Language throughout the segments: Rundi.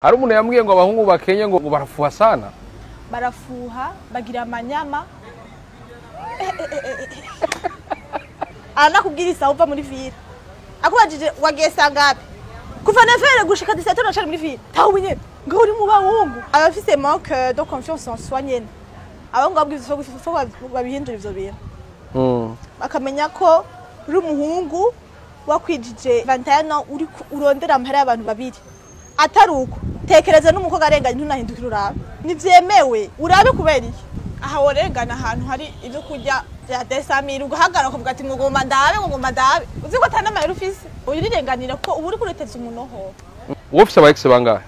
Hari umuntu yambwiye ngo abahungu bakenye ngo barafuha sana. Barafuha, bagira amanyama. Anakubwira isaha uva muri ville. Akubajije wagiye sangapi? Kuva nefere gushika 17 ans muri ville. Tawu nyene. Ngo uri mu bahungu. Abafise manque de confiance en soi nyene. Abahungu babwiza babihindura ivyo bintu. Bakamenya ko uri umuhungu wakwijije 21 uri urondera amahera y'abantu babiri. Ataruko tekereza n'umukobwa arenganye ntunahindukira urabe nivyemewe urabe kubera iki aha worengana ahantu hari ivyo kurya bya desamira ugahagarara kuvuga ati ngoma ndabe uzi ko atana mahera ufise urirenganira ko ubu uri kureteza umunoho wowe ufise aba ex bangahe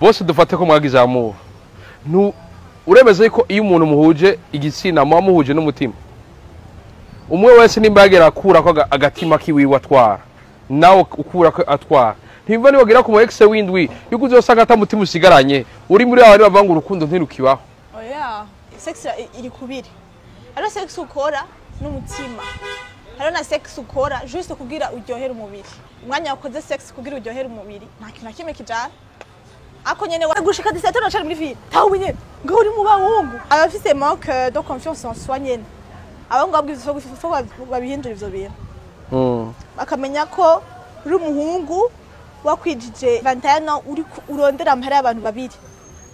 bose dufate ko mwagize amour uremeze ko iyo umuntu muhuje igitsina muhuje n'umutima umwe wese nimba yagera akura ko agatima kiwiwe atwara nawe ukura ko atwara ntimva ni wagira ku mu ex windwi yuko uzosanga atamutima usigaranye uri muri abari bavanga urukundo ntirukibaho. Oya sex iri kubiri ari sex ukora n'umutima hari na sex ukora juste kugira uryohera umubiri umwanya wakoze sex kugira uryohera umubiri nta kintu nakimwe kijana ako nyene gushika 17 ans muri ville tawu nyene ngo uri mu bahungu abafise manque de confiance en soi nyene abahungu babwiza babihindura ivyo bintu. Bakamenya ko uri umuhungu wakwijije 21 uri urondera amahera y'abantu babiri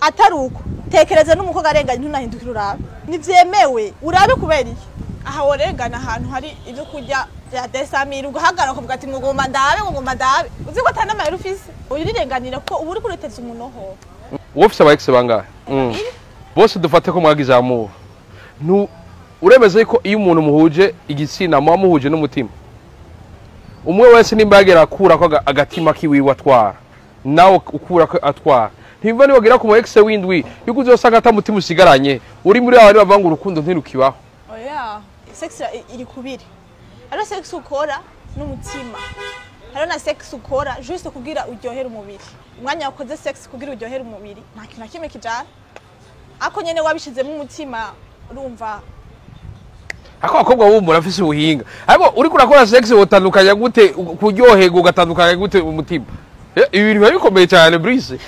ataruko tekereza n'umukobwa arenganye ntunahindukira urabe nivyemewe urabe kubera iki aha worengana ahantu hari ivyo kurya bya desamira ugahagarara kuvuga ati ngoma ndabe uzi ko atana mahera ufise urirenganira ko ubu uri kureteza umunoho wowe ufise aba ex bangahe bose dufate ko mwagize amour uremeze ko iyo umuntu muhuje igitsina muhuje n'umutima umwe wese nimba yagera akura ko agatima kiwiwe atwara nawe ukura ko atwara ntimva ni wagira ku mu ex windwi yuko uzosanga atamutima usigaranye uri muri abari bavanga urukundo ntirukibaho. Oya sex iri kubiri ari sex ukora n'umutima hari na sex ukora juste kugira uryohera umubiri umwanya wakoze sex kugira uryohera umubiri nta kintu nakimwe kijana ako nyene wabishizemo umutima urumva ako bakobwa bumura afise ubuhinga ariko uri kurakora sex wotandukanya gute kuryohega ugatandukanya gute umutima ibi bintu bikomeye cyane Brice.